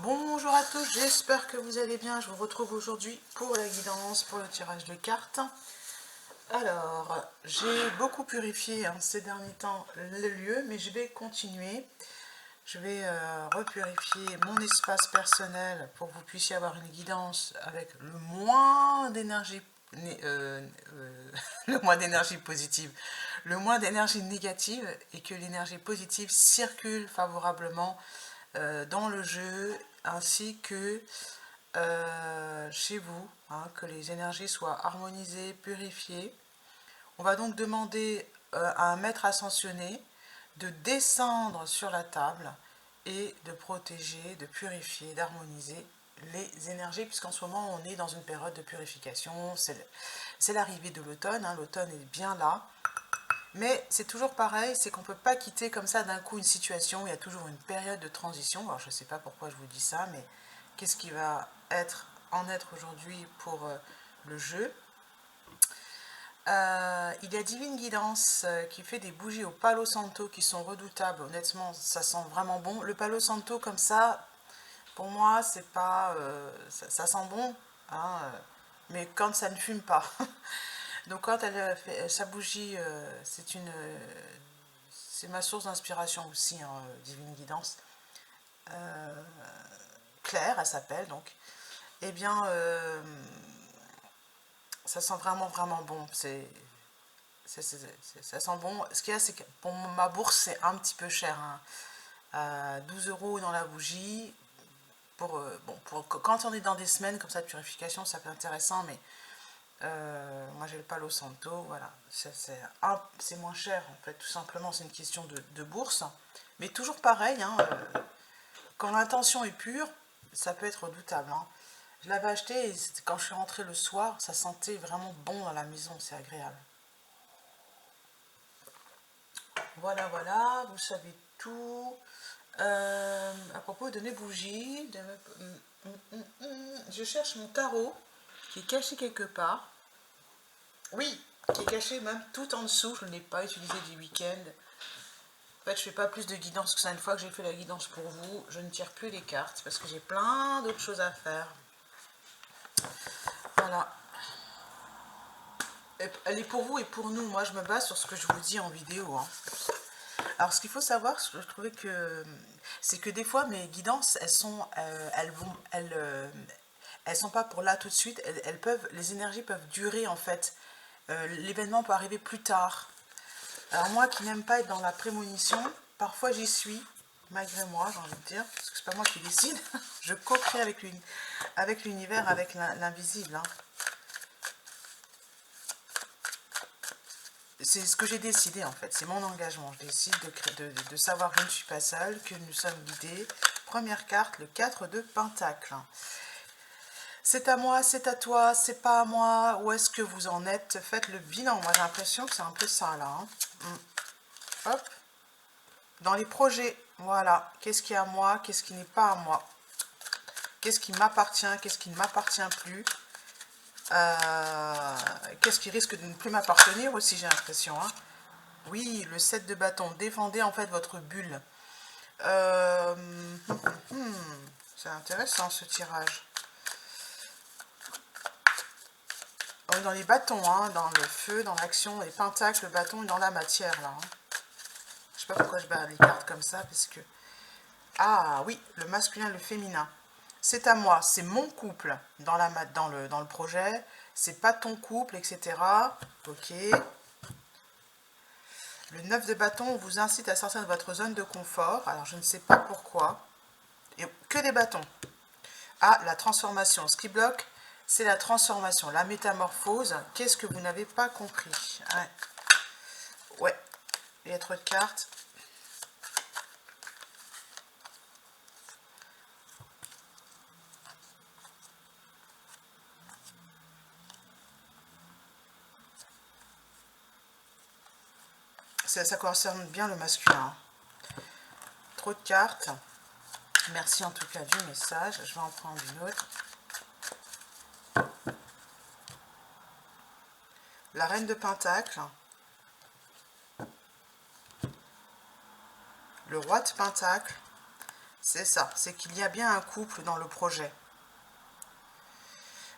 Bonjour à tous, j'espère que vous allez bien. Je vous retrouve aujourd'hui pour la guidance, pour le tirage de cartes. Alors, j'ai beaucoup purifié ces derniers temps le lieu, mais je vais continuer. Je vais repurifier mon espace personnel pour que vous puissiez avoir une guidance avec le moins d'énergie le moins d'énergie positive, le moins d'énergie négative, et que l'énergie positive circule favorablement dans le jeu ainsi que chez vous, que les énergies soient harmonisées, purifiées. On va donc demander à un maître ascensionné de descendre sur la table et de protéger, de purifier, d'harmoniser les énergies, puisqu'en ce moment on est dans une période de purification, c'est l'arrivée de l'automne, l'automne est bien là, mais c'est toujours pareil, c'est qu'on ne peut pas quitter comme ça d'un coup une situation, il y a toujours une période de transition. Alors je ne sais pas pourquoi je vous dis ça, mais qu'est-ce qui va en être aujourd'hui pour le jeu. Il y a Divine Guidance qui fait des bougies au Palo Santo qui sont redoutables. Honnêtement, ça sent vraiment bon. Le Palo Santo comme ça, pour moi, c'est pas, ça sent bon, mais quand ça ne fume pas. Donc quand elle fait sa bougie, c'est ma source d'inspiration aussi, Divine Guidance. Claire, elle s'appelle donc. Eh bien, ça sent vraiment vraiment bon. Ça sent bon. Ce qu'il y a, c'est que pour ma bourse, c'est un petit peu cher. 12 € dans la bougie. Pour quand on est dans des semaines comme ça de purification, ça peut être intéressant, mais moi j'ai le Palo Santo, voilà. C'est moins cher en fait, tout simplement, c'est une question de bourse. Mais toujours pareil, quand l'intention est pure, ça peut être redoutable. Je l'avais acheté et quand je suis rentrée le soir, ça sentait vraiment bon dans la maison, c'est agréable. Voilà, voilà, vous savez tout. À propos de mes bougies, je cherche mon tarot qui est caché quelque part. Oui, qui est caché même tout en dessous, je ne l'ai pas utilisé du week-end. En fait, je fais pas plus de guidance que ça. Une fois que j'ai fait la guidance pour vous, je ne tire plus les cartes parce que j'ai plein d'autres choses à faire. Voilà. Elle est pour vous et pour nous. Moi, je me base sur ce que je vous dis en vidéo. Alors, ce qu'il faut savoir, je trouvais que c'est que des fois mes guidances, elles sont pas pour là tout de suite. Les énergies peuvent durer en fait. L'événement peut arriver plus tard. Alors moi qui n'aime pas être dans la prémonition, parfois j'y suis, malgré moi, j'ai envie de dire, parce que c'est pas moi qui décide. Je co-crée avec l'univers, avec l'invisible. C'est ce que j'ai décidé en fait, c'est mon engagement. Je décide de savoir que je ne suis pas seule, que nous sommes guidés. Première carte, le 4 de Pentacle. C'est à moi, c'est à toi, c'est pas à moi, où est-ce que vous en êtes? Faites le bilan. Moi j'ai l'impression que c'est un peu ça là. Hop. Dans les projets, voilà. Qu'est-ce qui est à moi, qu'est-ce qui n'est pas à moi? Qu'est-ce qui m'appartient, qu'est-ce qui ne m'appartient plus? Qu'est-ce qui risque de ne plus m'appartenir aussi, j'ai l'impression. Oui, le 7 de bâton. Défendez en fait votre bulle. C'est intéressant ce tirage. On est dans les bâtons, dans le feu, dans l'action, les pentacles, le bâton et dans la matière là. Je sais pas pourquoi je bats les cartes comme ça, parce que... Ah oui, le masculin et le féminin. C'est à moi, c'est mon couple dans le projet, c'est pas ton couple, etc. Ok. Le 9 de bâton vous incite à sortir de votre zone de confort. Alors je ne sais pas pourquoi. Et que des bâtons. Ah, la transformation. Ce qui bloque, c'est la transformation, la métamorphose. Qu'est-ce que vous n'avez pas compris? Ouais. Il y a trop de cartes. Ça concerne bien le masculin. Trop de cartes. Merci en tout cas du message. Je vais en prendre une autre. La reine de Pentacle. Le roi de Pentacle. C'est ça, c'est qu'il y a bien un couple dans le projet.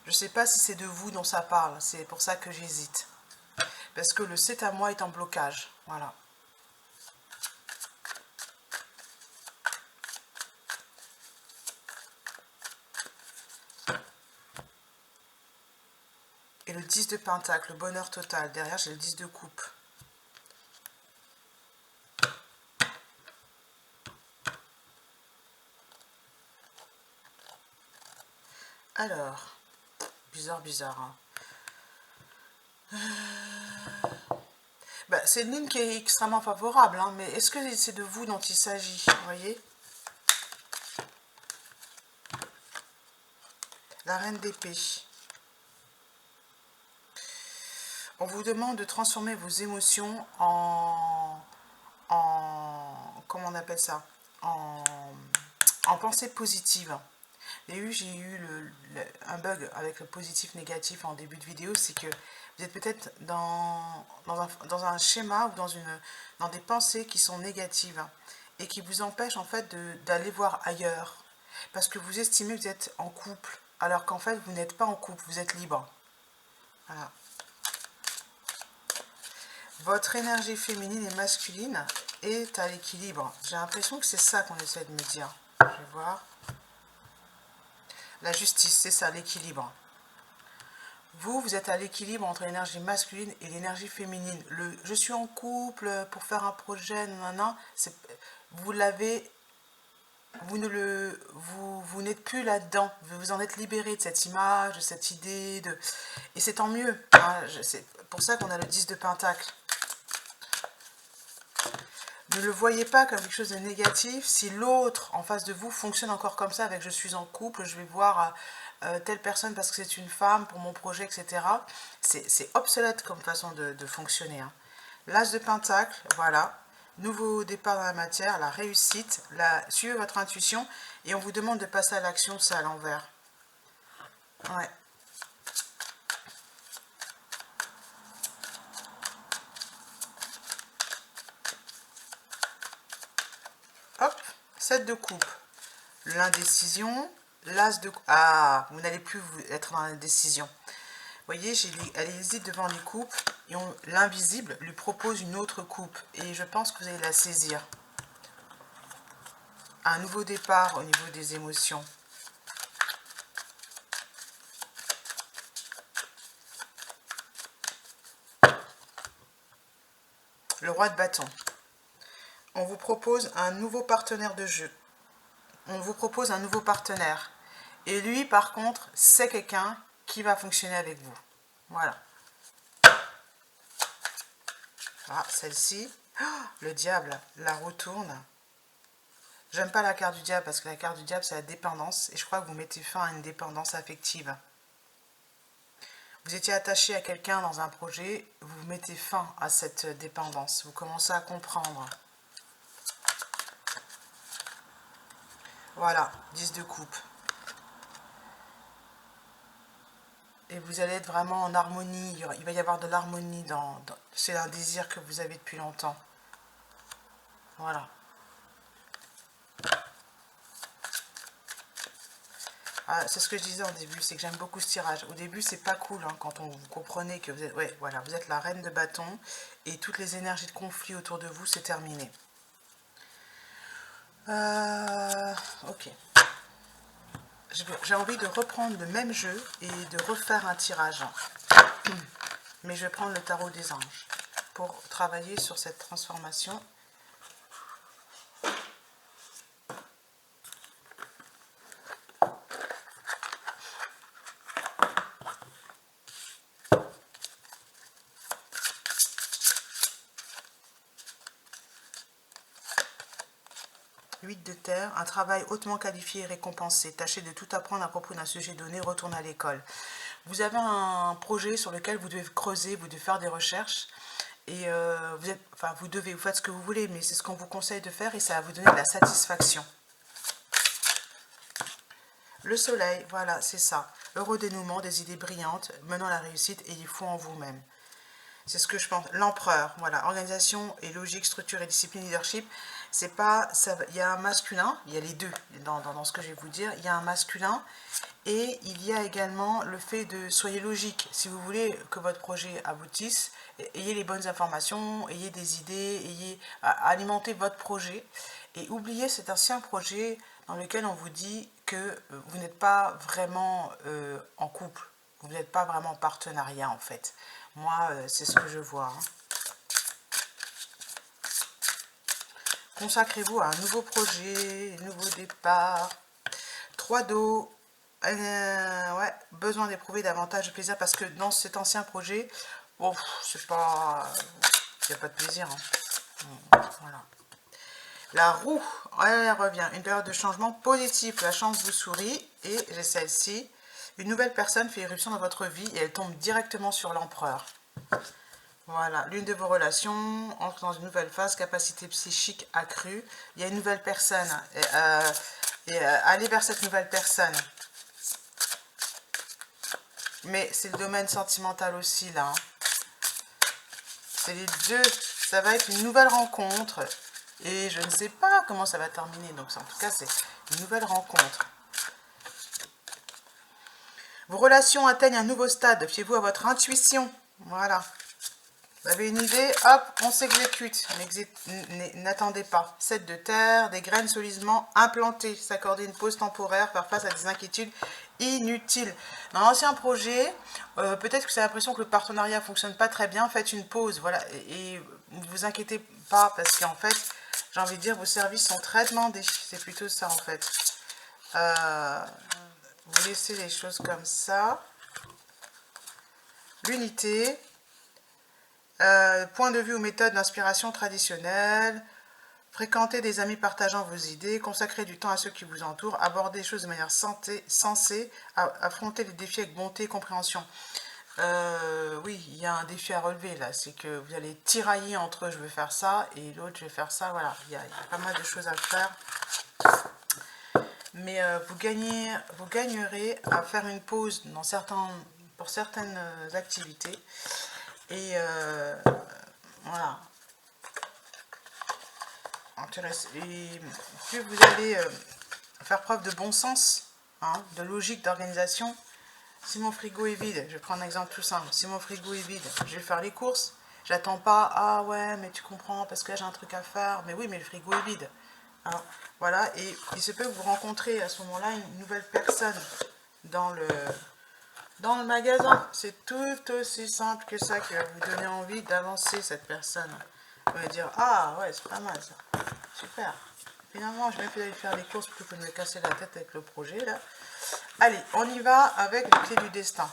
Je ne sais pas si c'est de vous dont ça parle, c'est pour ça que j'hésite. Parce que le c'est à moi est en blocage, voilà. Et le 10 de pentacle, le bonheur total. Derrière, j'ai le 10 de coupe. Alors, bizarre, hein. C'est une ligne qui est extrêmement favorable, hein, mais est-ce que c'est de vous dont il s'agit? Vous voyez? La reine d'épée. On vous demande de transformer vos émotions comment on appelle ça? En pensée positive. Et j'ai eu un bug avec le positif négatif en début de vidéo, c'est que vous êtes peut-être dans un schéma ou dans des pensées qui sont négatives et qui vous empêchent en fait d'aller voir ailleurs parce que vous estimez que vous êtes en couple alors qu'en fait vous n'êtes pas en couple, vous êtes libre. Voilà. Votre énergie féminine et masculine est à l'équilibre. J'ai l'impression que c'est ça qu'on essaie de me dire. Je vais voir. La justice, c'est ça, l'équilibre. Vous êtes à l'équilibre entre l'énergie masculine et l'énergie féminine. Je suis en couple pour faire un projet, nanana, vous n'êtes plus là-dedans. Vous vous en êtes libéré de cette image, de cette idée, et c'est tant mieux. Hein, c'est pour ça qu'on a le 10 de pentacle. Ne le voyez pas comme quelque chose de négatif. Si l'autre en face de vous fonctionne encore comme ça, avec je suis en couple, je vais voir telle personne parce que c'est une femme pour mon projet, etc. C'est obsolète comme façon de fonctionner. Hein. L'as de pentacle, voilà. Nouveau départ dans la matière, la réussite, suivez votre intuition et on vous demande de passer à l'action, c'est à l'envers. Ouais. Hop, 7 de coupe. L'indécision, l'as de... Ah, vous n'allez plus être dans l'indécision. Vous voyez, elle hésite devant les coupes et l'invisible lui propose une autre coupe. Et je pense que vous allez la saisir. Un nouveau départ au niveau des émotions. Le roi de bâton. On vous propose un nouveau partenaire de jeu. On vous propose un nouveau partenaire. Et lui, par contre, c'est quelqu'un qui va fonctionner avec vous. Voilà. Ah, celle-ci. Oh, le diable, la retourne. J'aime pas la carte du diable parce que la carte du diable, c'est la dépendance. Et je crois que vous mettez fin à une dépendance affective. Vous étiez attaché à quelqu'un dans un projet, vous mettez fin à cette dépendance. Vous commencez à comprendre. Voilà, 10 de coupe. Et vous allez être vraiment en harmonie. Il va y avoir de l'harmonie c'est un désir que vous avez depuis longtemps. Voilà. Ah, c'est ce que je disais en début, c'est que j'aime beaucoup ce tirage. Au début, c'est pas cool hein, quand vous comprenez que vous êtes, ouais, voilà, vous êtes la reine de bâton et toutes les énergies de conflit autour de vous, c'est terminé. Ok. J'ai envie de reprendre le même jeu et de refaire un tirage. Mais je vais prendre le tarot des anges pour travailler sur cette transformation. De terre, un travail hautement qualifié et récompensé. Tâchez de tout apprendre à propos d'un sujet donné, retournez à l'école. Vous avez un projet sur lequel vous devez creuser, vous devez faire des recherches et vous faites ce que vous voulez, mais c'est ce qu'on vous conseille de faire et ça va vous donner de la satisfaction. Le soleil, voilà, c'est ça. Heureux dénouement, des idées brillantes, menant à la réussite et il faut en vous-même. C'est ce que je pense. L'empereur, voilà. Organisation et logique, structure et discipline, leadership. C'est pas... Ça, il y a un masculin, il y a les deux dans ce que je vais vous dire. Il y a un masculin et il y a également le fait de... Soyez logique. Si vous voulez que votre projet aboutisse, ayez les bonnes informations, ayez des idées, alimentez votre projet. Et oubliez cet ancien projet dans lequel on vous dit que vous n'êtes pas vraiment en couple. Vous n'êtes pas vraiment en partenariat en fait. Moi, c'est ce que je vois. Hein. Consacrez-vous à un nouveau projet, un nouveau départ. 3 d'eau. Ouais, besoin d'éprouver davantage de plaisir parce que dans cet ancien projet, bon, c'est pas... Il n'y a pas de plaisir. Hein. Voilà. La roue, elle revient. Une période de changement positif. La chance vous sourit. Et j'ai celle-ci. Une nouvelle personne fait irruption dans votre vie et elle tombe directement sur l'empereur. Voilà, l'une de vos relations entre dans une nouvelle phase, capacité psychique accrue. Il y a une nouvelle personne. Allez vers cette nouvelle personne. Mais c'est le domaine sentimental aussi, là. Hein. C'est les deux. Ça va être une nouvelle rencontre. Et je ne sais pas comment ça va terminer. Donc, en tout cas, c'est une nouvelle rencontre. Vos relations atteignent un nouveau stade. Fiez-vous à votre intuition. Voilà. Vous avez une idée, hop, on s'exécute. N'attendez pas. 7 de terre, des graines solidement implantées. S'accorder une pause temporaire, faire face à des inquiétudes inutiles. Dans l'ancien projet, peut-être que vous avez l'impression que le partenariat ne fonctionne pas très bien. Faites une pause, voilà. Et ne vous inquiétez pas, parce qu'en fait, j'ai envie de dire, vos services sont très demandés. C'est plutôt ça, en fait. Vous laissez les choses comme ça. L'unité. Point de vue ou méthode d'inspiration traditionnelle, fréquenter des amis partageant vos idées, consacrer du temps à ceux qui vous entourent, aborder les choses de manière sensée, affronter les défis avec bonté et compréhension. Oui, il y a un défi à relever là, c'est que vous allez tirailler entre je veux faire ça et l'autre je vais faire ça, voilà, il y a pas mal de choses à faire. Mais vous gagnerez à faire une pause pour certaines activités. Et voilà. Et plus vous allez faire preuve de bon sens, hein, de logique, d'organisation. Si mon frigo est vide, je vais prendre un exemple tout simple. Si mon frigo est vide, je vais faire les courses. J'attends pas, ah ouais, mais tu comprends, parce que là j'ai un truc à faire. Mais oui, mais le frigo est vide. Alors, voilà, et il se peut que vous rencontrez à ce moment-là une nouvelle personne dans le magasin. C'est tout aussi simple que ça qui va vous donner envie d'avancer cette personne. Vous allez dire, ah ouais, c'est pas mal ça. Super. Finalement, je vais plus aller faire les courses plutôt que de me casser la tête avec le projet là. Allez, on y va avec les clés du destin.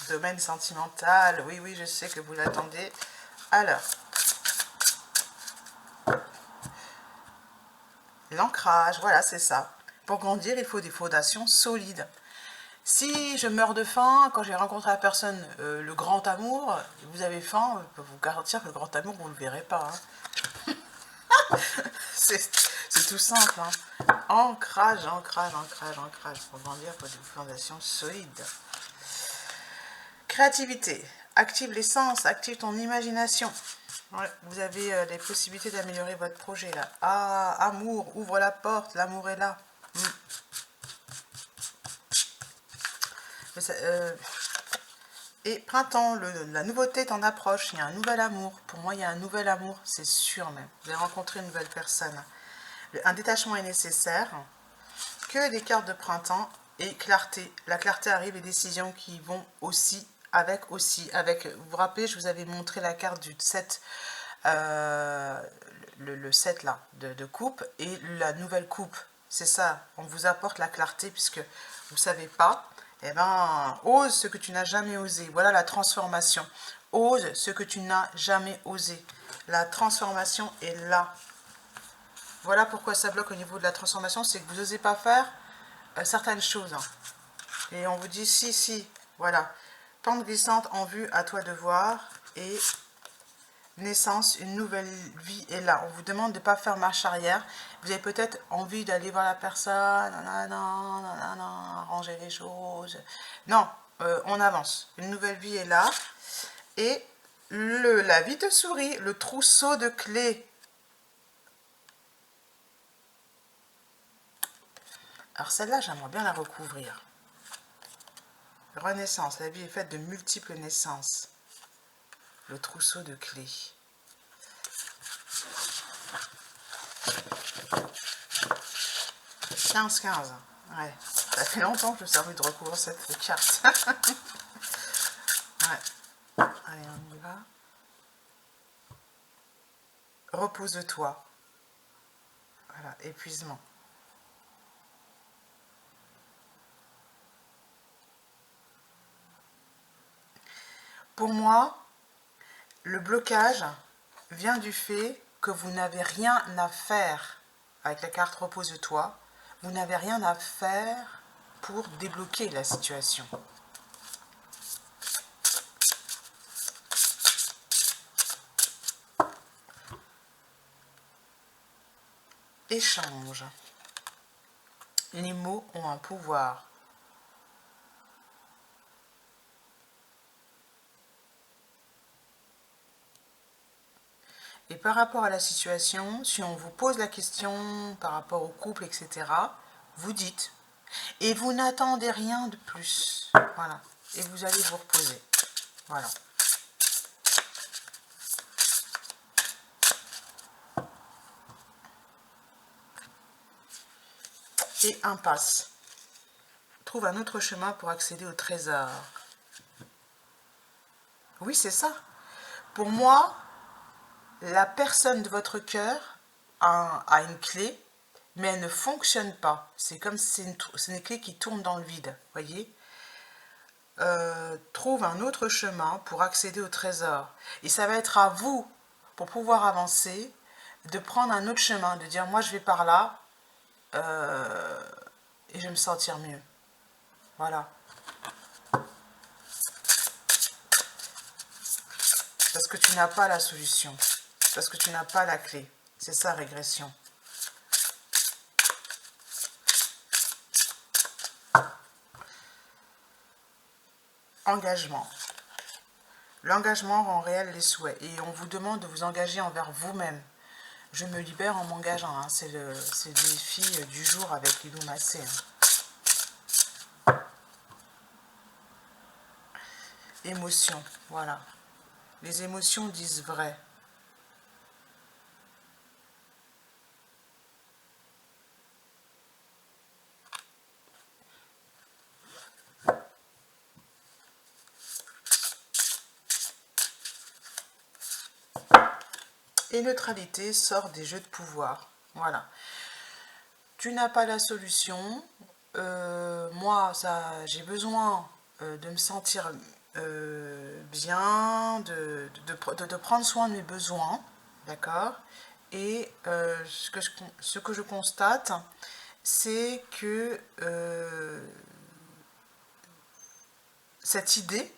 Domaine sentimental. Oui, oui, je sais que vous l'attendez. Alors. L'ancrage, voilà, c'est ça. Pour grandir, il faut des fondations solides. Si je meurs de faim, quand j'ai rencontré la personne, le grand amour, vous avez faim, je peux vous garantir que le grand amour, vous ne le verrez pas. Hein. C'est tout simple. Hein. Ancrage, ancrage, ancrage, ancrage. Pour grandir, il faut des fondations solides. Créativité. Active les sens, active ton imagination. Ouais, vous avez les possibilités d'améliorer votre projet là. Ah, amour, ouvre la porte, l'amour est là. Et printemps, la nouveauté t'en approche, il y a un nouvel amour. Pour moi, il y a un nouvel amour, c'est sûr même. Vous allez rencontrer une nouvelle personne. Un détachement est nécessaire. Que des cartes de printemps et clarté. La clarté arrive, les décisions qui vont aussi. Vous vous rappelez, je vous avais montré la carte du 7, le 7 là, de coupe, et la nouvelle coupe. C'est ça, on vous apporte la clarté, puisque vous ne savez pas, eh ben, ose ce que tu n'as jamais osé. Voilà la transformation. Ose ce que tu n'as jamais osé. La transformation est là. Voilà pourquoi ça bloque au niveau de la transformation, c'est que vous n'osez pas faire certaines choses. Hein. Et on vous dit, si, voilà. Pente glissante en vue, à toi de voir. Et naissance, une nouvelle vie est là. On vous demande de ne pas faire marche arrière. Vous avez peut-être envie d'aller voir la personne, arranger les choses. Non, on avance. Une nouvelle vie est là. Et la vie te sourit, le trousseau de clés. Alors celle-là, j'aimerais bien la recouvrir. Renaissance, la vie est faite de multiples naissances. Le trousseau de clés. 15-15. Ouais, ça fait longtemps que je me suis envie de recouvrir cette carte. Ouais. Allez, on y va. Repose-toi. Voilà, épuisement. Pour moi, le blocage vient du fait que vous n'avez rien à faire. Avec la carte repose-toi, vous n'avez rien à faire pour débloquer la situation. Échange. Les mots ont un pouvoir. Et par rapport à la situation, si on vous pose la question par rapport au couple, etc., vous dites. Et vous n'attendez rien de plus. Voilà. Et vous allez vous reposer. Voilà. Et impasse. Trouve un autre chemin pour accéder au trésor. Oui, c'est ça. Pour moi, la personne de votre cœur a une clé, mais elle ne fonctionne pas. C'est comme si c'est une clé qui tourne dans le vide, voyez. Trouve un autre chemin pour accéder au trésor. Et ça va être à vous, pour pouvoir avancer, de prendre un autre chemin, de dire moi je vais par là et je vais me sentir mieux. Voilà. Parce que tu n'as pas la solution. Parce que tu n'as pas la clé. C'est ça, régression. Engagement. L'engagement rend réel les souhaits. Et on vous demande de vous engager envers vous-même. Je me libère en m'engageant. Hein. C'est le défi du jour avec Lilou Massé. Hein. Émotion. Voilà. Les émotions disent vrai. Et neutralité sort des jeux de pouvoir. Voilà. Tu n'as pas la solution. Moi, j'ai besoin de me sentir bien, de prendre soin de mes besoins. D'accord. Et ce que je constate, c'est que cette idée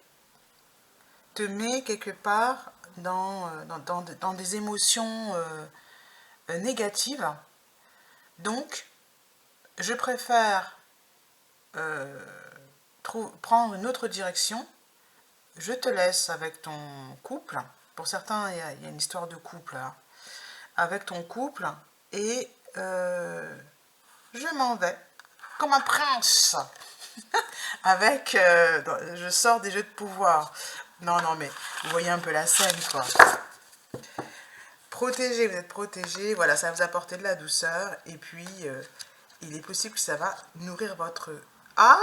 te met quelque part dans des émotions négatives. Donc, je préfère prendre une autre direction. Je te laisse avec ton couple. Pour certains, il y a une histoire de couple. Hein. Avec ton couple. Et je m'en vais comme un prince. Avec, je sors des jeux de pouvoir. Non, mais vous voyez un peu la scène, quoi. Protégé, vous êtes protégé. Voilà, ça va vous apporter de la douceur. Et puis, il est possible que ça va nourrir votre... Ah,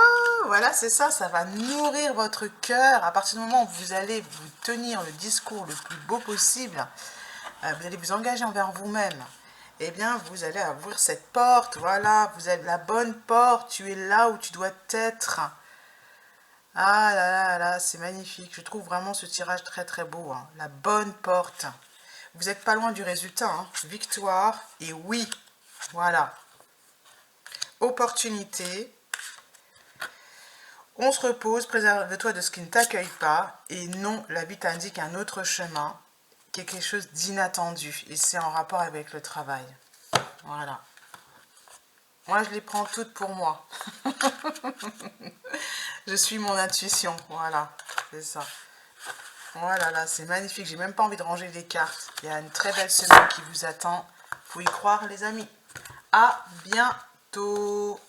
voilà, c'est ça, ça va nourrir votre cœur. À partir du moment où vous allez vous tenir le discours le plus beau possible, vous allez vous engager envers vous-même. Eh bien, vous allez ouvrir cette porte. Voilà, vous avez la bonne porte. Tu es là où tu dois être. Ah là là là, c'est magnifique. Je trouve vraiment ce tirage très très beau. Hein. La bonne porte. Vous n'êtes pas loin du résultat. Hein. Victoire et oui. Voilà. Opportunité. On se repose, préserve-toi de ce qui ne t'accueille pas. Et non, la vie t'indique un autre chemin qui est quelque chose d'inattendu. Et c'est en rapport avec le travail. Voilà. Moi, je les prends toutes pour moi. Je suis mon intuition, voilà, c'est ça. Voilà, là, c'est magnifique. J'ai même pas envie de ranger les cartes. Il y a une très belle semaine qui vous attend. Faut y croire, les amis. À bientôt.